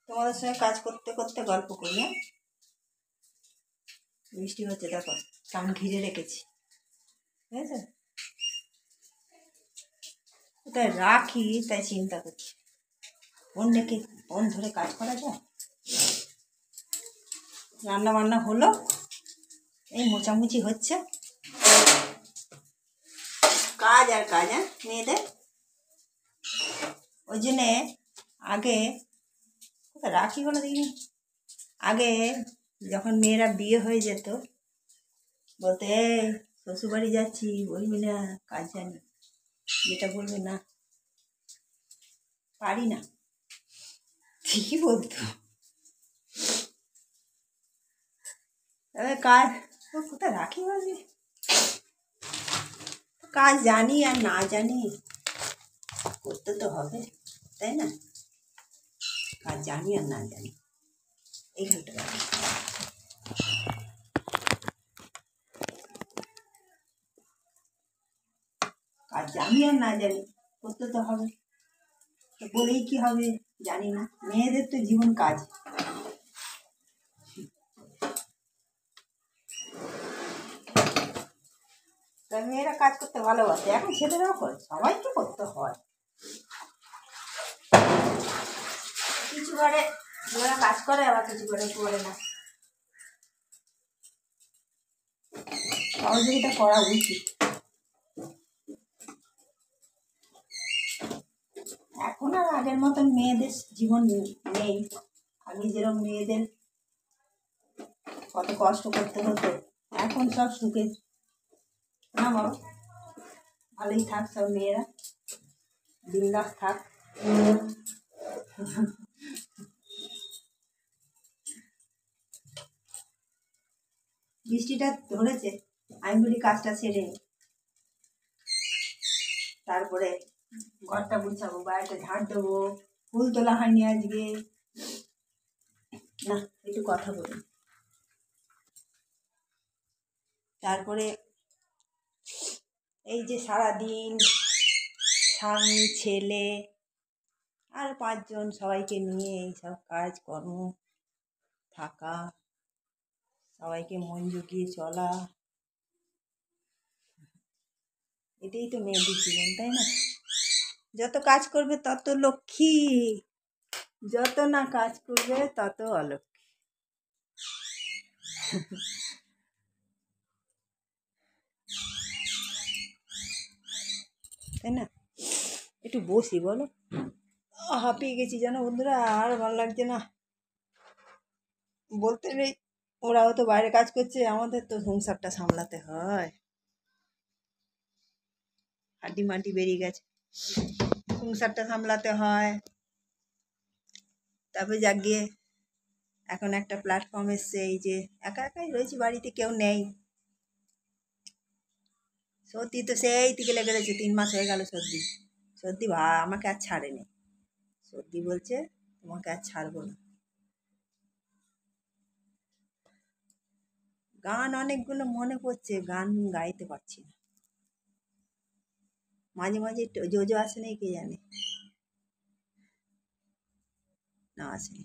তোমাদের সঙ্গে কাজ করতে করতে গল্প করি। হ্যাঁ, বৃষ্টি হচ্ছে, দেখো কেমন ঘিরে রেখেছি, ঠিক আছে? কোথায় রাখি তাই চিন্তা করছি, ফোন রেখে ফোন ধরে কাজ করা যায়? রান্না বান্না হলো, এই মোচামুচি হচ্ছে, কাজ আর কাজ। হ্যাঁ, মেয়েদের ওই জন্যে আগে কোথায় রাখি হলো দেখিনি। আগে যখন মেয়েরা বিয়ে হয়ে যেত বলতে শ্বশুরবাড়ি যাচ্ছি, বলবি না কাজ জানি, যেটা বলবে না পারি না, ঠিকই বলতো। তবে কাজ কোথায় রাখি বলবি, কাজ জানি আর না জানি করতে তো হবে, তাই না? কাজ জানি আর না জানি এইখানটা রাখি। কাজ জানি আর না জানি করতে তো হবে, তো বলেই কি হবে, জানি না। মেয়েদের তো জীবন কাজ। তাই মেয়েরা কাজ করতে ভালোবাসে, এখন ছেলেরাও করে, সবাইকে করতে হয়। কিছু করে যারা কাজ করে, আবার কিছু করে না। সহযোগিতা করা উচিত। এখন আর আগের মতন মেয়েদের জীবন নেই। আগে যেরকম মেয়েদের কত কষ্ট করতে হতো, এখন সব সুখে না বলো, ভালোই থাক সব মেয়েরা, বিন্দাস থাক। বৃষ্টিটা ধরেছে, আমি বলি কাজটা সেরে তারপরে ঘরটা গুছাবো, বাড়িটা ঝাড় দেবো, ফুল তোলা হয়নি আজকে, না একটু কথা বলি। তারপরে এই যে সারাদিন স্বামী ছেলে আর 5 জন সবাইকে নিয়ে এইসব কাজকর্ম, থাকা, সবাইকে মন জুগিয়ে চলা, এটাই তো মেয়েদের জীবন, তাই না? যত কাজ করবে তত লক্ষ্মী, যত না কাজ করবে তত অলক্ষ্মী। তাই না? একটু বসি বলো, হাঁপিয়ে গেছি জানো বন্ধুরা, আর ভালো লাগছে না বলতে নেই। ওরাও তো বাইরে কাজ করছে, আমাদের তো সংসারটা সামলাতে হয়, হাড্ডি মাটি বেরিয়ে গেছে, সংসারটা সামলাতে হয়। তারপরে জাগিয়ে এখন একটা প্ল্যাটফর্ম এসছে, এই যে একা একাই রয়েছি বাড়িতে, কেউ নেই। সর্দি তো সেই থেকে লেগে রয়েছে, 3 মাস হয়ে গেল সর্দি। সর্দি আমাকে আর ছাড়েনি, সর্দি বলছে তোমাকে আর ছাড়বো না। গান অনেকগুলো মনে পড়ছে, গান গাইতে পারছি না। মাঝে মাঝে জোজো আসে নেই, কে জানে, না আসেনি।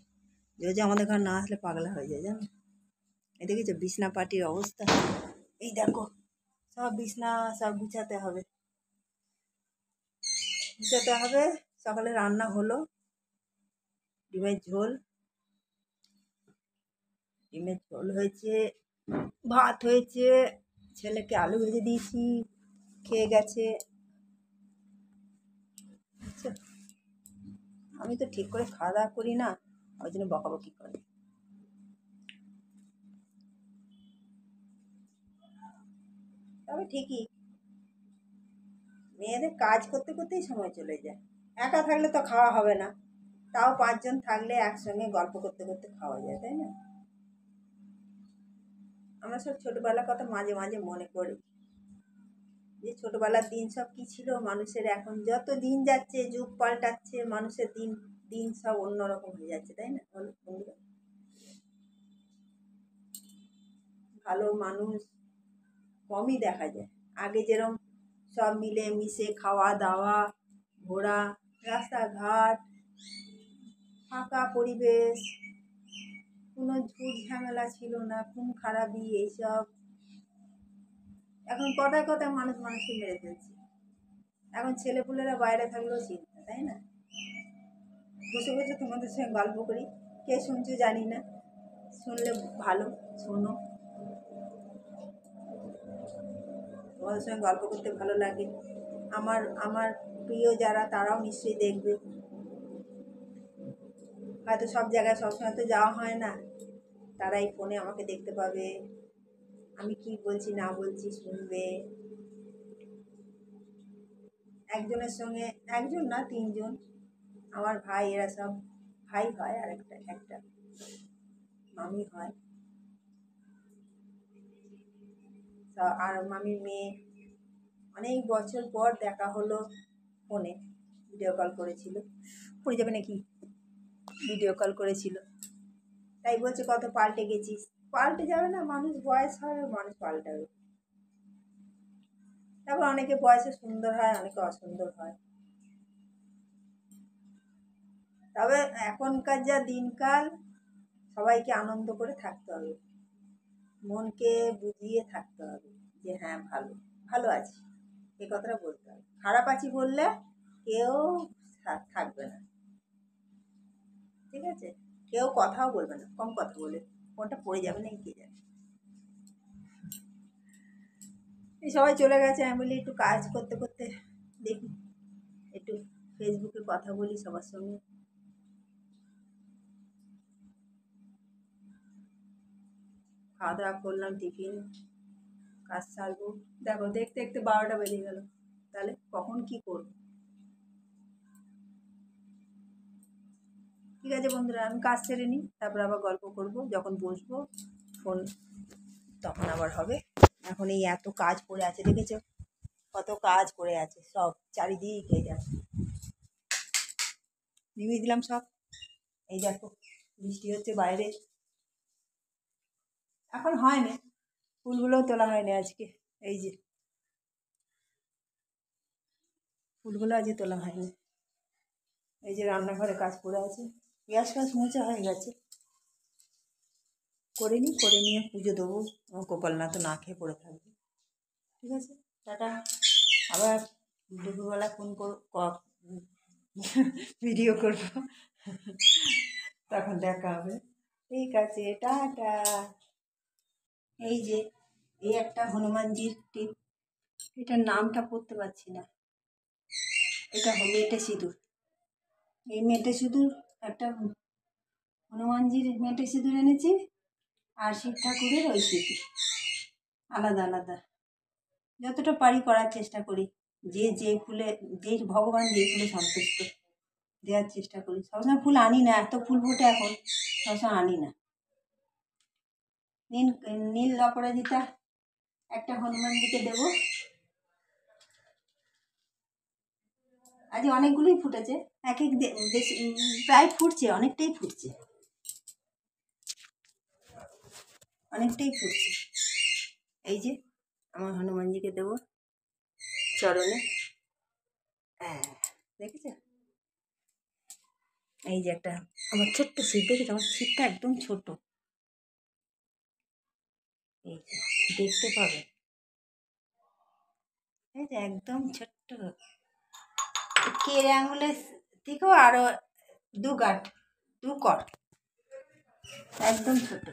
জোজো আমাদের ঘর না আসলে পাগলা হয়ে যায় জানো। এই দেখেছো বিছনা পাটির অবস্থা, এই দেখো সব বিছনা সব গুছাতে হবে, গুছাতে হবে। সকালে রান্না হলো ডিমের ঝোল, ডিমের ঝোল হয়েছে, ভাত হয়েছে, ছেলেকে আলু ভেজে দিয়েছি, খেয়ে গেছে। আচ্ছা, আমি তো ঠিক করে খাওয়া দাওয়া করি না, ওই জন্য বকাবকি করে। তবে ঠিকই মেয়েদের কাজ করতে করতেই সময় চলে যায়। একা থাকলে তো খাওয়া হবে না, তাও 5 জন থাকলে একসঙ্গে গল্প করতে করতে খাওয়া যায়, তাই না? আমরা সব ছোটবেলার কথা মাঝে মাঝে মনে করি, যে ছোটবেলার দিন সব কি ছিল মানুষের। এখন যত দিন যাচ্ছে, যুগ পাল্টাচ্ছে, মানুষের দিন দিন সব অন্যরকম হয়ে যাচ্ছে, তাই না বন্ধুরা? ভালো মানুষ কমই দেখা যায়। আগে যেরকম সব মিলে মিশে খাওয়া দাওয়া, ঘোরা, রাস্তাঘাট, ফাঁকা পরিবেশ, কোনো ঝুট ঝামেলা ছিল না, খুন খারাপি এইসব। এখন কথায় কথায় মানুষ মানুষকে মেরে ফেলছে। এখন ছেলেপুলেরা বাইরে থাকলেও চিন্তা, তাই না? বসে বসে তোমাদের সঙ্গে গল্প করি, কে শুনছো জানি না, শুনলে ভালো, শোনো। তোমাদের সঙ্গে গল্প করতে ভালো লাগে। আমার আমার প্রিয় যারা, তারাও নিশ্চয়ই দেখবে। হয়তো সব জায়গায় সবসময় তো যাওয়া হয় না, তারা এই ফোনে আমাকে দেখতে পাবে, আমি কি বলছি না বলছি শুনবে। একজনের সঙ্গে, একজন না 3জন, আমার ভাই, এরা সব ভাই হয়, আর একটা মামি হয়, আর মামির মেয়ে। অনেক বছর পর দেখা হলো ফোনে, ভিডিও কল করেছিল। পড়ে যাবে নাকি? ভিডিও কল করেছিল, তাই বলছে কত পাল্টে গেছিস। পাল্টে যাবে না, মানুষ বয়স হয়, মানুষ পাল্টাবে। তারপর অনেকে বয়সে সুন্দর হয়, অনেকে অসুন্দর হয়। তবে এখনকার যা দিনকাল, সবাইকে আনন্দ করে থাকতে হবে, মনকে বুঝিয়ে থাকতে হবে যে হ্যাঁ ভালো ভালো আছি, এ কথাটা বলতে হবে। খারাপ আছি বললে কেউ থাকবে না, ঠিক আছে? কেউ কথাও বলবে না, কম কথা বলে কোনটা পড়ে যাবে না কে জানে। এই সবাই চলে গেছে, আমি বলি একটু কাজ করতে করতে দেখি, একটু ফেসবুকে কথা বলি সবার সঙ্গে। খাওয়া দাওয়া করলাম, টিফিন, কাজ সারবো। দেখো দেখতে দেখতে 12টা বেজে গেল, তাহলে কখন কি করবো? ঠিক আছে বন্ধুরা, আমি কাজ সেরে নিই, তারপর আবার গল্প করব যখন বসবো ফোন, তখন আবার হবে। এখন এই এত কাজ পড়ে আছে, দেখেছো কত কাজ পড়ে আছে, সব চারিদিকে যাচ্ছে। নিভিয়ে দিলাম সব। এই দেখো বৃষ্টি হচ্ছে বাইরে, এখন হয়নি, ফুলগুলোও তোলা হয়নি আজকে। এই যে ফুলগুলো আজকে তোলা হয়নি। এই যে রান্নাঘরে কাজ পড়ে আছে, গ্যাস ফ্যাস মোছা হয়ে গেছে, করে নিই, করে নিয়ে পুজো দেবো। আমার গোপালনাথ তো না খেয়ে পড়ে থাকবে। ঠিক আছে, টাটা। আবার দুপুরবেলা ফোন ভিডিও করবো, তখন দেখা হবে। ঠিক আছে, টাটা। এই যে এই একটা হনুমানজির টিপ, এটার নামটা পড়তে পারছি না। এটা মেটে সিঁদুর, এই মেটে সিঁদুর একটা হনুমানজির মেটে সিঁদুর এনেছি, আর শিব ঠাকুরের ওই সিঁদুর, আলাদা আলাদা। যতটা পারি করার চেষ্টা করি, যে ফুলে, যে ভগবান যে ফুলে সন্তুষ্ট, দেওয়ার চেষ্টা করি। সবসময় ফুল আনি না, এত ফুল ফোটে এখন, সবসময় আনি না। নীল নীল অপরাজিতা একটা হনুমানজিকে দেবো। আজ অনেকগুলোই ফুটেছে, এক এক বেশি প্রায় ফুটছে, অনেকটাই ফুটছে, অনেকটাই ফুটছে। এই যে আমার হনুমানজিকে দেবো চরণে, হ্যাঁ দেখেছ? এই যে একটা আমার ছোট্ট ছিপ, দেখেছো আমার ছিপটা একদম ছোট, এই যে দেখতে পাবে, এই যে একদম ছোট্ট, কেড়ে আঙুলের থেকেও আরো 2 গাঁট, 2 কর, একদম ছোট।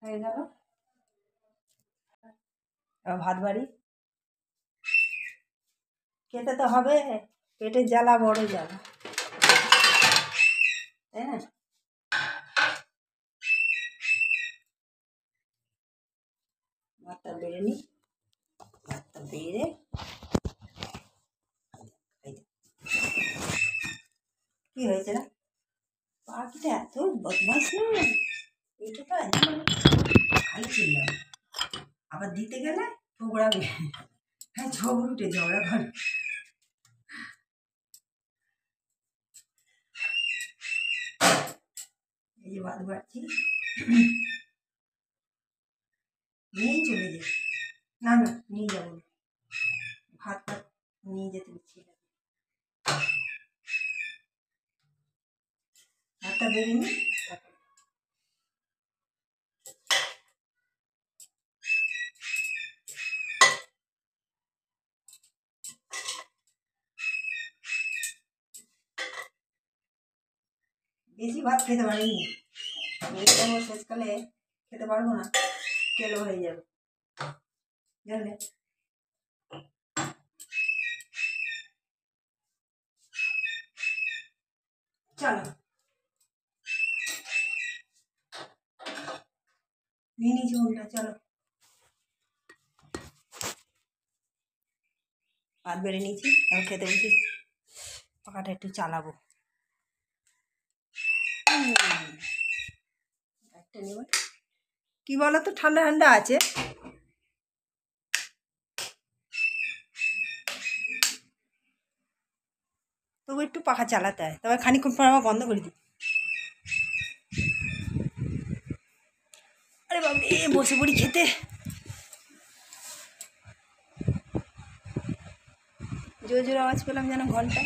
হয়ে গেল, ভাত বাড়ি খেতে তো হবে, পেটের জ্বালা বড় জ্বালা, তাই না? ভাতটা বেড়ে নিই, ভাতটা বেড়ে কি হয়েছে না, পাখিটা এত বদমাইশ না, এটা তো একদম খালি চিল্লাম, আবার দিতে গেলে ঝগড়াবে, হ্যাঁ ঝগড় উঠে ঝগড়া করে। এই যে ভাত বাড়ছি, নিয়েই চলে যাই, না না নিয়ে যাবো, ভাতটা নিয়ে যেতে দিচ্ছি হাতটা বেরিয়ে বেশি ভাত খেতে পারিনি, শেষকালে খেতে পারবো না, কেলো হয়ে যাবে জানলে। চলো নিয়ে নিয়েছি উনটা, চলো ভাত বেড়ে নিয়েছি, এখন খেতে বসি, পাখাটা একটু চালাবো। কি বলো তো, ঠান্ডা ঠান্ডা আছে, তবু একটু পাখা চালাতে হয়, তবে খানিকক্ষণ পর আবার বন্ধ করে দিই। আরে বাবা, বসে পড়ি খেতে। জোর জোর আওয়াজ পেলাম যেন ঘন্টা,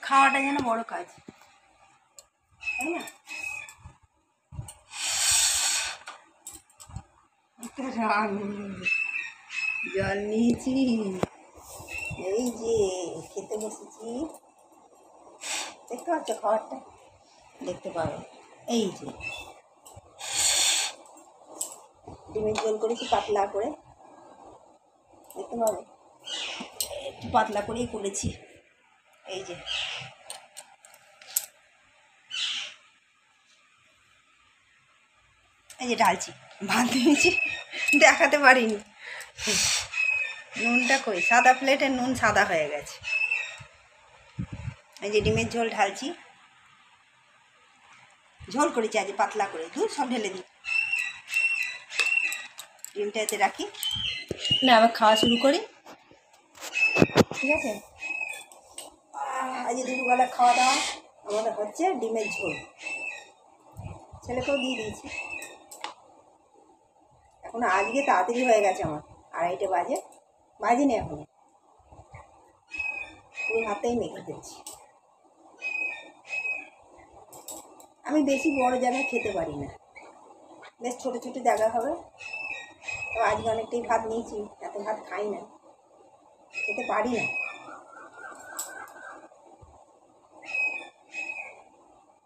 খাওয়াটা যেন বড় কাজ, তাই না? জল নিয়েছি, এই যে খেতে বসেছি, দেখতে পাচ্ছ খাবারটা, দেখতে পাবে, এই যে ডিমের ঝোল করেছি পাতলা করে, দেখতে পাবে, একটু পাতলা করেই করেছি, এই যে এই যে ঢালছি, ভাত দিয়েছি, দেখাতে পারিনি, নুনটা কই, সাদা প্লেটের নুন সাদা হয়ে গেছে। এই যে ডিমের ঝোল ঢালছি, ঝোল করেছি আজ পাতলা করে, দুধ সব ঢেলে দিই, ডিমটা এতে রাখি না, আবার খাওয়া শুরু করি, ঠিক আছে? আজ দুপুরবেলা খাওয়া দাওয়া আমাদের হচ্ছে ডিমের ঝোল, ছেলেকেও দিয়ে দিয়েছি। এখন আজকে তাড়াতাড়ি হয়ে গেছে আমার, 2:30 বাজে, বাজেনি এখন, পুরো হাতেই মেখে ফেলছি। আমি বেশি বড় জায়গায় খেতে পারি না, বেশ ছোটো ছোটো জায়গা হবে, তো আজকে অনেকটাই ভাত নিয়েছি, এত ভাত খাই না, খেতে পারি না।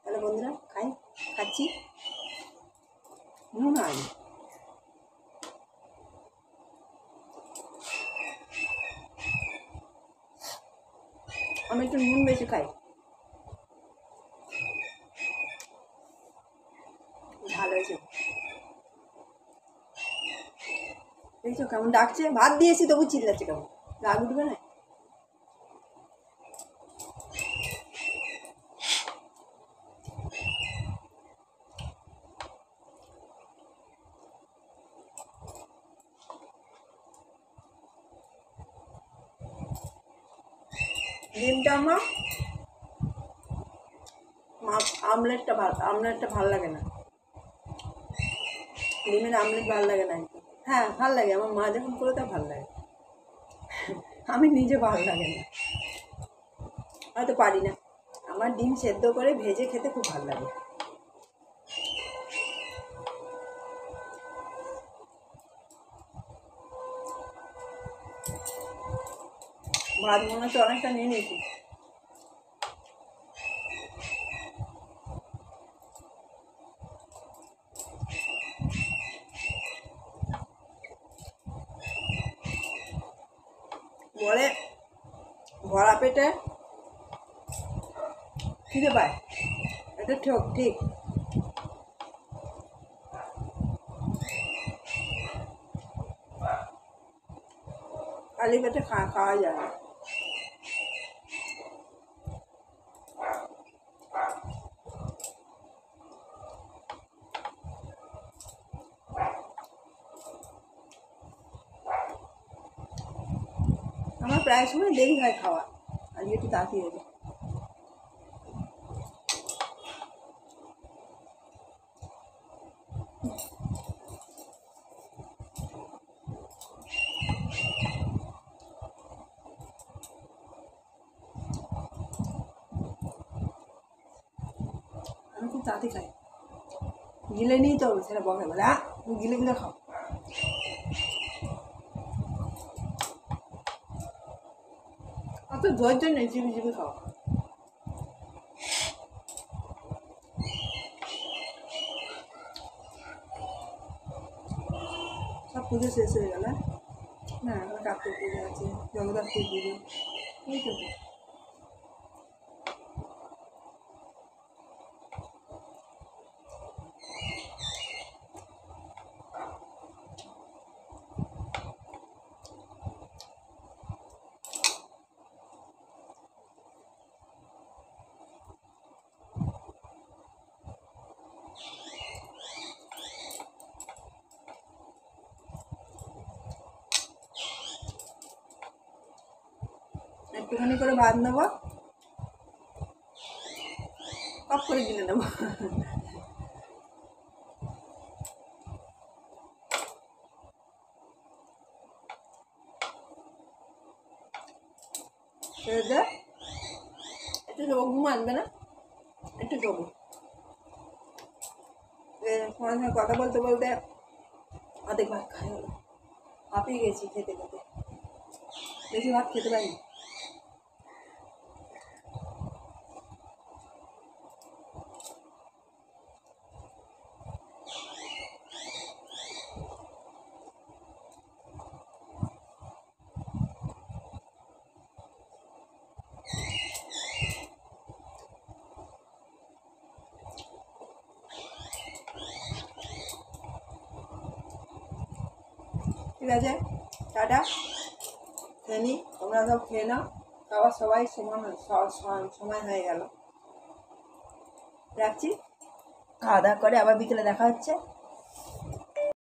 তাহলে বন্ধুরা খাচ্ছি, নুন আনি, আমি একটু নুন বেশি খাই, ভালো হয়েছে। দেখছো কেমন ডাকছে, ভাত দিয়েছি তবু চিল্লাচ্ছে, কেমন রাগ উঠবে না? ডিমটা আমার আমলেটটা ভালো লাগে না, ডিমের আমলেট ভালো লাগে না, হ্যাঁ ভালো লাগে, আমার মা যখন করে তা ভালো লাগে, আমি নিজে ভালো লাগে না, হয়তো পারি না, আমার ডিম সেদ্ধ করে ভেজে খেতে খুব ভালো লাগে। ভাত মনে হচ্ছে অনেকটা নিয়ে নিয়েছি, বলে ভরা পেটে খিদে পায়, এটা ঠিক, খালি পেটে খাওয়া যায় না। আমার প্রায় সময় দেরি হয় খাওয়া, আজকে একটু তাড়াতাড়ি হয়েছে। খুব তাড়াতাড়ি খায়, গিলে নিই তো সেটা বকে বলে তুমি গিলে গিলে খাও। অত ধৈর্য নেই, চিবি চিবি খাও। সব পুজো শেষ হয়ে গেল না, এখন কার্তিক পুজো আছে, জগদ্ধাত্রী পুজো, এই তো। একটুখানি করে ভাত নেবো, কপ করে গিলে নেবো। একটু শোবো, ঘুম আসবে না, একটু শোবো। তোমার সঙ্গে কথা বলতে বলতে অর্ধেক ভাত খাই হলো, হাঁপিয়ে গেছি খেতে খেতে, বেশি ভাত খেতে পারি। ঠিক আছে, টাটা, খেয়ে নিই, তোমরা সব খেয়ে নাও, খাবার সবাই সময় হয়ে গেল, রাখছি। খাওয়া দাওয়া করে আবার বিকেলে দেখা হচ্ছে।